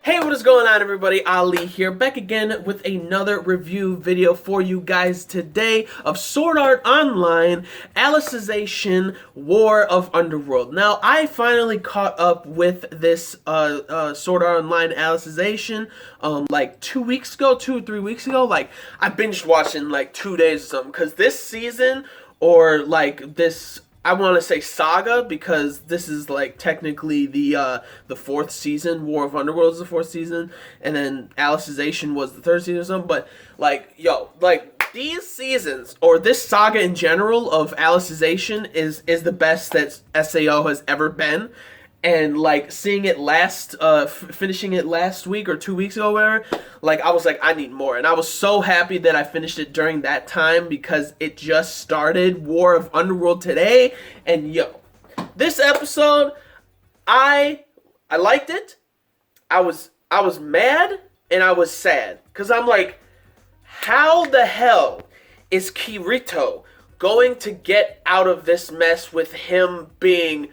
Hey, what is going on, everybody? Ali here, back again with another review video for you guys today of Sword Art Online, Alicization, War of Underworld. Now, I finally caught up with this Sword Art Online Alicization like 2 weeks ago, 2 or 3 weeks ago. Like, I binged watching like 2 days or something, because this season, or like this, I want to say saga, because this is like technically the fourth season. War of Underworld is the fourth season, and then Alicization was the third season or something. But like, like these seasons, or this saga in general of Alicization is the best that SAO has ever been. And like seeing it finishing it last week or 2 weeks ago, or whatever, like I was like, I need more. And I was so happy that I finished it during that time, because it just started War of Underworld today. And this episode, I liked it. I was mad and I was sad, because I'm like, how the hell is Kirito going to get out of this mess with him being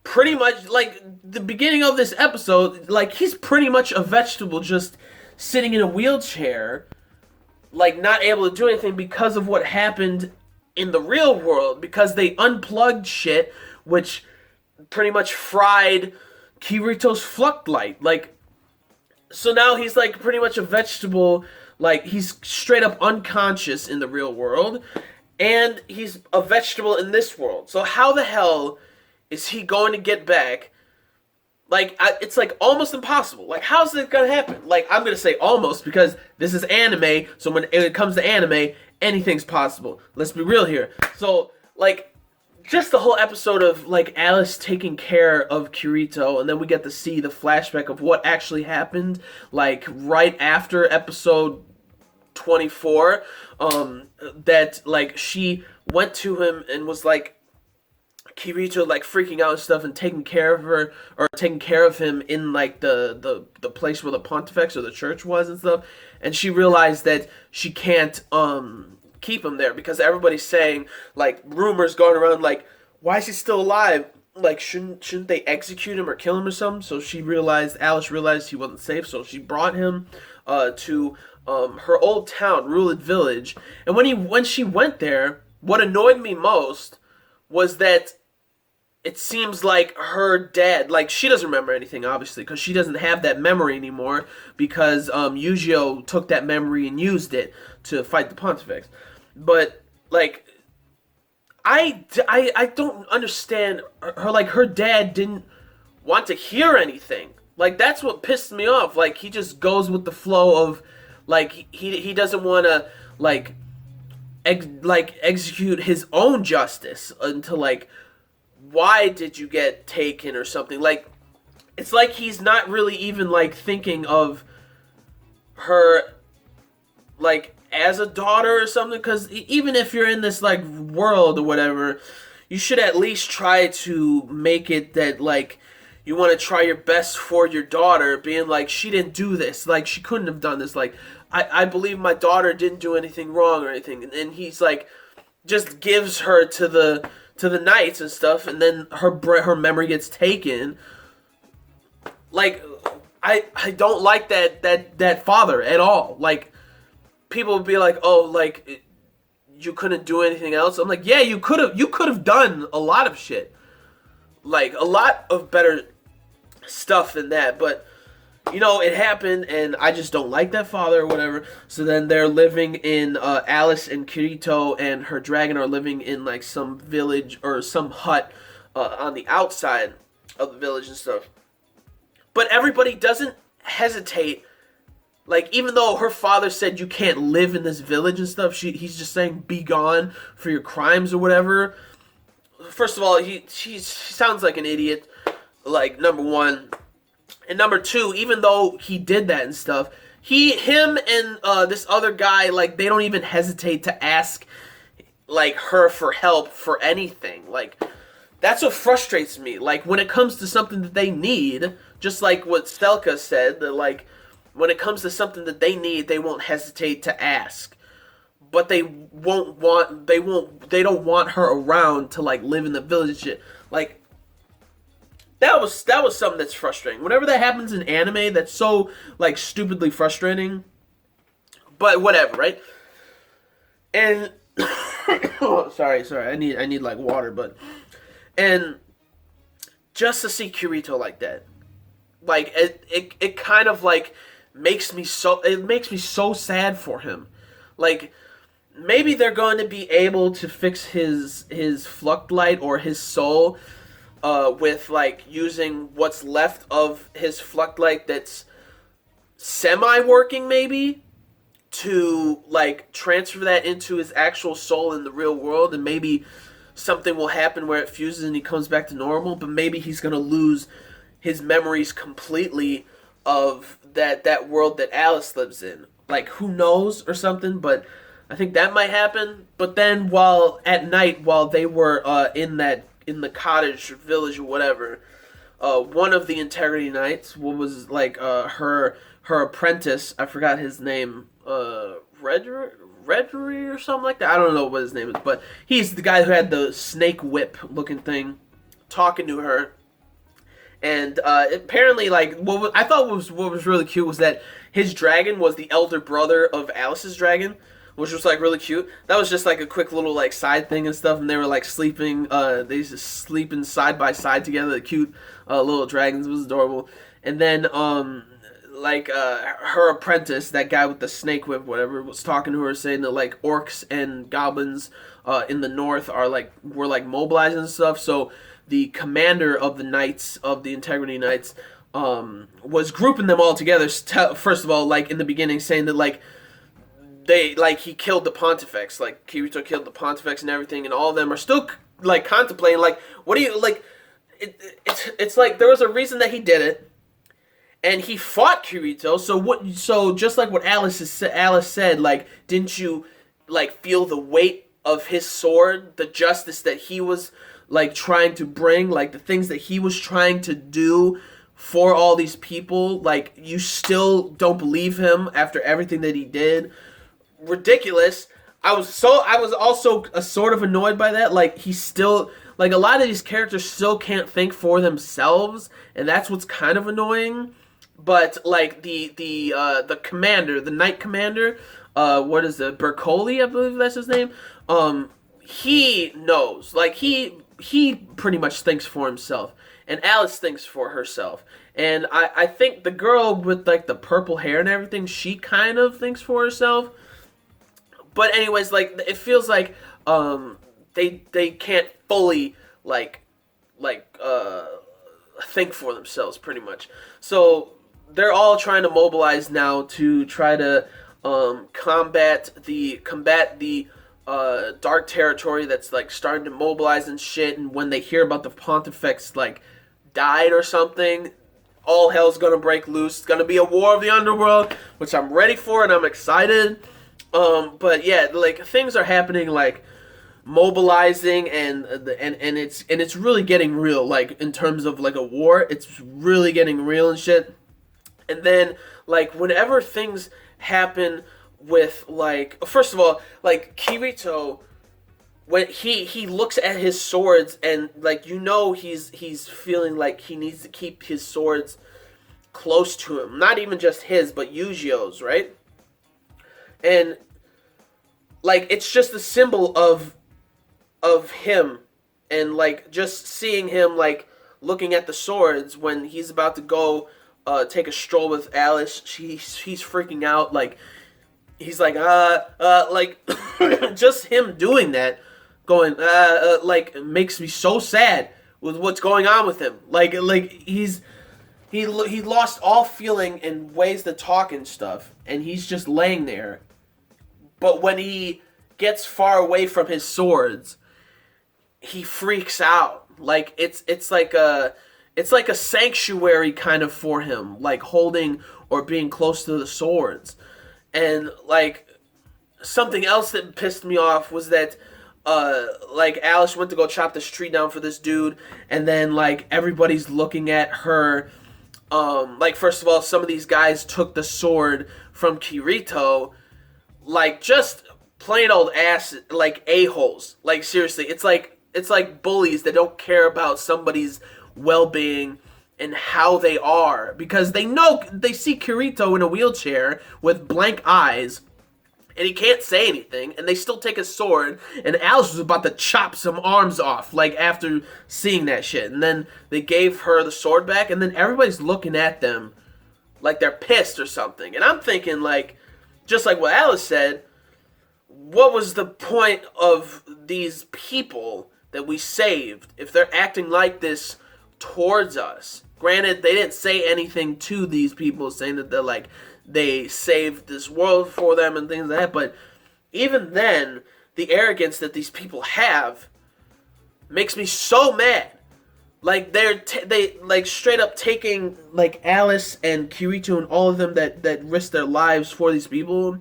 pretty much, like, the beginning of this episode, like, he's pretty much a vegetable just sitting in a wheelchair, like, not able to do anything because of what happened in the real world, because they unplugged shit, which pretty much fried Kirito's Fluctlight. Like, so now he's, like, pretty much a vegetable. Like, he's straight up unconscious in the real world, and he's a vegetable in this world. So how the hell is he going to get back? Like, it's like almost impossible. Like, how's it gonna happen? Like, I'm gonna say almost, because this is anime, so when it comes to anime, anything's possible. Let's be real here. So, like, just the whole episode of, like, Alice taking care of Kirito, and then we get to see the flashback of what actually happened, like, right after episode 24, that, like, she went to him and was like, Kirito, like, freaking out and stuff, and taking care of her, or taking care of him in, like, the place where the Pontifex or the church was and stuff, and she realized that she can't keep him there, because everybody's saying, like, rumors going around, like, why is he still alive? Like, shouldn't they execute him or kill him or something? So Alice realized he wasn't safe, so she brought him to her old town, Ruled Village. And when she went there, what annoyed me most was that it seems like her dad, like, she doesn't remember anything, obviously, because she doesn't have that memory anymore, because Yujio took that memory and used it to fight the Pontifex. But, like, I don't understand her. Like, her dad didn't want to hear anything. Like, that's what pissed me off. Like, he just goes with the flow of, like, he doesn't want to, like, execute his own justice until, like, why did you get taken or something. Like, it's like he's not really even, like, thinking of her, like, as a daughter or something, because even if you're in this, like, world or whatever, you should at least try to make it that, like, you want to try your best for your daughter, being like, she didn't do this, like, she couldn't have done this, like, I believe my daughter didn't do anything wrong or anything. And he's like, just gives her to the knights and stuff, and then her memory gets taken. Like, I don't like that father at all. Like, people would be like, oh, like, you couldn't do anything else. I'm like, yeah, you could have done a lot of shit, like a lot of better stuff than that. But you know, it happened, and I just don't like that father or whatever. So then they're living in, Alice and Kirito and her dragon are living in, like, some village or some hut on the outside of the village and stuff. But everybody doesn't hesitate. Like, even though her father said you can't live in this village and stuff, he's just saying, be gone for your crimes or whatever. First of all, she sounds like an idiot, like, number one. And number two, even though he did that and stuff, him and this other guy, like, they don't even hesitate to ask, like, her for help for anything. Like, that's what frustrates me. Like, when it comes to something that they need, just like what Stelka said, that, like, when it comes to something that they need, they won't hesitate to ask. But they don't want her around to, like, live in the village shit. Like, that was something that's frustrating. Whenever that happens in anime, that's so like stupidly frustrating. But whatever, right? And sorry, I need like water, but and just to see Kirito like that, like it kind of like makes me so sad for him. Like maybe they're going to be able to fix his Fluct Light or his soul with like using what's left of his Fluct Light that's semi working maybe to like transfer that into his actual soul in the real world, and maybe something will happen where it fuses and he comes back to normal, but maybe he's going to lose his memories completely of that world that Alice lives in. Like who knows or something, but I think that might happen. But then while at night while they were in the cottage or village or whatever, one of the Integrity Knights, what was like her apprentice, I forgot his name, Redry or something like that. I don't know what his name is, but he's the guy who had the snake whip looking thing, talking to her. And apparently, like I thought what was really cute was that his dragon was the elder brother of Alice's dragon, which was like really cute. That was just like a quick little like side thing and stuff, and they were like sleeping. They just sleeping side by side together. The cute little dragons. It was adorable. And then like her apprentice, that guy with the snake whip, whatever, was talking to her, saying that like orcs and goblins in the north were like mobilizing and stuff. So the commander of the knights, of the Integrity Knights, was grouping them all together. First of all, like in the beginning, saying that like he killed the Pontifex, like Kirito killed the Pontifex and everything, and all of them are still like contemplating, like, what do you like? It's like there was a reason that he did it, and he fought Kirito. So what? So just like what Alice said, like, didn't you like feel the weight of his sword, the justice that he was like trying to bring, like the things that he was trying to do for all these people? Like you still don't believe him after everything that he did? Ridiculous. I was also sort of annoyed by that. Like he's still like a lot of these characters still can't think for themselves, and that's what's kind of annoying. But like the commander, the knight commander, what is it, Bercoli, I believe that's his name. He knows, like he pretty much thinks for himself, and Alice thinks for herself. And I think the girl with like the purple hair and everything, she kind of thinks for herself. But anyways, like it feels like they can't fully like think for themselves pretty much. So they're all trying to mobilize now to try to combat the dark territory that's like starting to mobilize and shit. And when they hear about the Pontifex like died or something, all hell's gonna break loose. It's gonna be a war of the underworld, which I'm ready for and I'm excited. But yeah, like things are happening, like mobilizing, and it's really getting real. Like in terms of like a war, it's really getting real and shit. And then like whenever things happen with like, first of all, like Kirito, when he looks at his swords, and like he's feeling like he needs to keep his swords close to him, not even just his but Yujio's, right? And like it's just a symbol of him, and like just seeing him like looking at the swords when he's about to go take a stroll with Alice. He's freaking out, like he's like like just him doing that, going like makes me so sad with what's going on with him. Like he lost all feeling and ways to talk and stuff, and he's just laying there. But when he gets far away from his swords, he freaks out. Like it's like a sanctuary kind of for him, like holding or being close to the swords. And like something else that pissed me off was that like Alice went to go chop this tree down for this dude, and then like everybody's looking at her. Like first of all, some of these guys took the sword from Kirito, like just plain old ass, like a-holes. Like seriously, it's like bullies that don't care about somebody's well-being and how they are, because they see Kirito in a wheelchair with blank eyes and he can't say anything, and they still take his sword, and Alice was about to chop some arms off, like, after seeing that shit. And then they gave her the sword back, and then everybody's looking at them like they're pissed or something. And I'm thinking, like, just like what Alice said, what was the point of these people that we saved if they're acting like this towards us? Granted, they didn't say anything to these people saying that they're like, they saved this world for them and things like that, but even then, the arrogance that these people have makes me so mad. Like, they like straight up taking, like, Alice and Kirito and all of them that risked their lives for these people,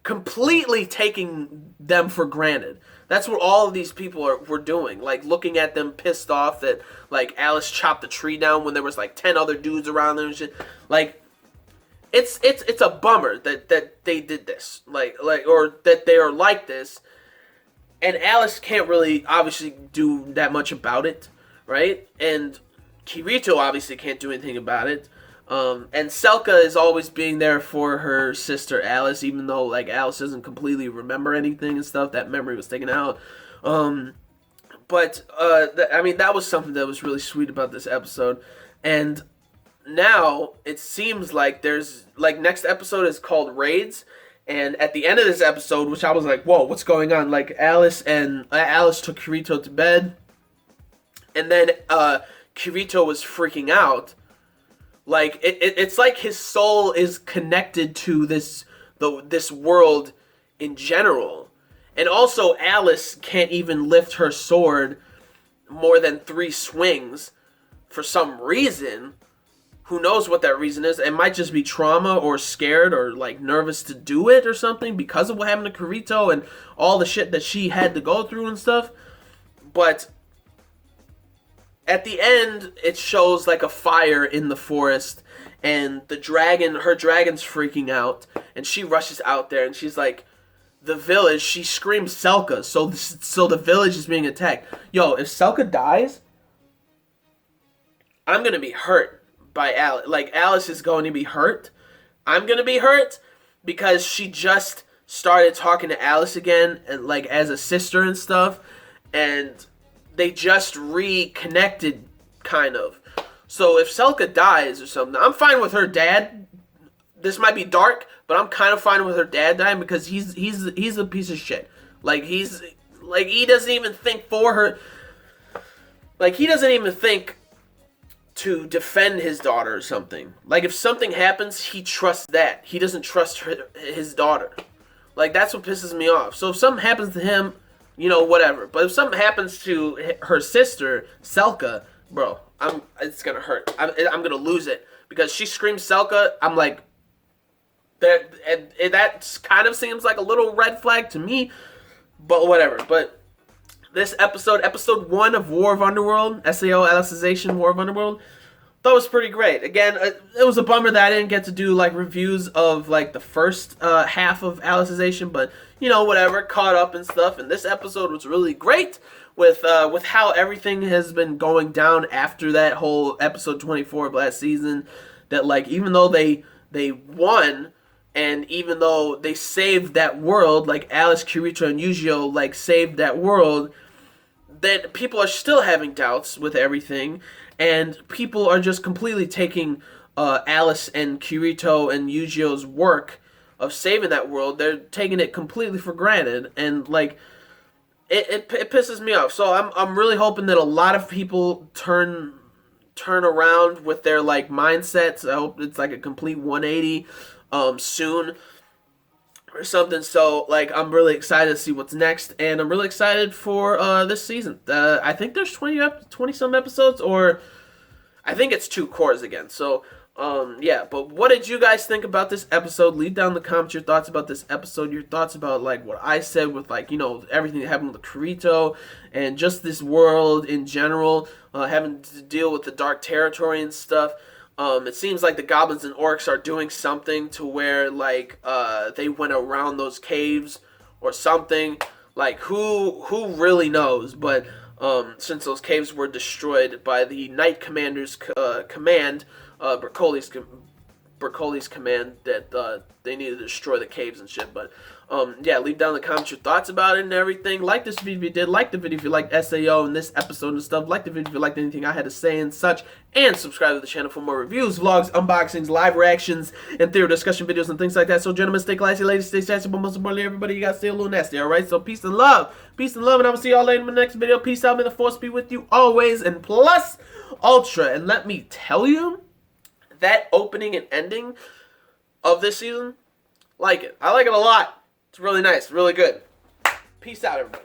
completely taking them for granted. That's what all of these people were doing. Like, looking at them pissed off that, like, Alice chopped the tree down when there was, like, 10 other dudes around there and shit. Like, it's a bummer that they did this. Like, or that they are like this. And Alice can't really, obviously, do that much about it, right? And Kirito, obviously, can't do anything about it. And Selka is always being there for her sister Alice, even though, like, Alice doesn't completely remember anything and stuff. That memory was taken out. But I mean, that was something that was really sweet about this episode. And now it seems like there's, like, next episode is called Raids. And at the end of this episode, which I was like, whoa, what's going on? Like, Alice took Kirito to bed. And then Kirito was freaking out. Like, it's like his soul is connected to this world in general. And also, Alice can't even lift her sword more than 3 swings for some reason. Who knows what that reason is? It might just be trauma or scared or, like, nervous to do it or something because of what happened to Kirito and all the shit that she had to go through and stuff. But at the end, it shows, like, a fire in the forest, and her dragon's freaking out, and she rushes out there, and she's like, the village, she screams Selka, so the village is being attacked. Yo, if Selka dies, I'm gonna be hurt by Alice. Like, Alice is going to be hurt. I'm gonna be hurt because she just started talking to Alice again, and, like, as a sister and stuff, and they just reconnected, kind of. So if Selka dies or something, I'm fine with her dad. This might be dark, but I'm kind of fine with her dad dying because he's a piece of shit. Like, he doesn't even think for her. Like, he doesn't even think to defend his daughter or something. Like, if something happens, he trusts that. He doesn't trust his daughter. Like, that's what pisses me off. So if something happens to him, you know, whatever. But if something happens to her sister, Selka, bro, it's gonna hurt. I'm gonna lose it because she screams Selka. I'm like, that kind of seems like a little red flag to me. But whatever. But this episode 1 of War of Underworld, SAO Alicization War of Underworld, that was pretty great. Again, it was a bummer that I didn't get to do, like, reviews of, like, the first half of Alicization, but, you know, whatever, caught up and stuff. And this episode was really great with how everything has been going down after that whole episode 24 of last season. That, like, even though they won, and even though they saved that world, like Alice, Kirito, and Yujiro, like, saved that world, that people are still having doubts with everything. And people are just completely taking Alice and Kirito and Yujiro's work of saving that world. They're taking it completely for granted, and, like, it pisses me off. So I'm really hoping that a lot of people turn around with their, like, mindsets. I hope it's like a complete 180 soon or something. So, like, I'm really excited to see what's next, and I'm really excited for this season. I think there's 20 some episodes, or I think it's 2 cores again. So yeah, but what did you guys think about this episode? Leave down in the comments your thoughts about this episode, your thoughts about, like, what I said with, like, you know, everything that happened with Kirito and just this world in general, having to deal with the dark territory and stuff. It seems like the goblins and orcs are doing something to where, like, they went around those caves or something. Like, who really knows? But since those caves were destroyed by the Knight Commander's command, Bercoli's command, that they needed to destroy the caves and shit. But yeah, leave down in the comments your thoughts about it and everything. Like this video if you did. Like the video if you liked SAO and this episode and stuff. Like the video if you liked anything I had to say and such. And subscribe to the channel for more reviews, vlogs, unboxings, live reactions, and theory discussion videos and things like that. So gentlemen, stay classy, ladies, stay sassy, but most importantly, everybody, you gotta stay a little nasty, alright? So peace and love. Peace and love, and I will see y'all later in the next video. Peace out, may the force be with you always, and plus ultra. And let me tell you, that opening and ending of this season, like it. I like it a lot. It's really nice, really good. Peace out, everybody.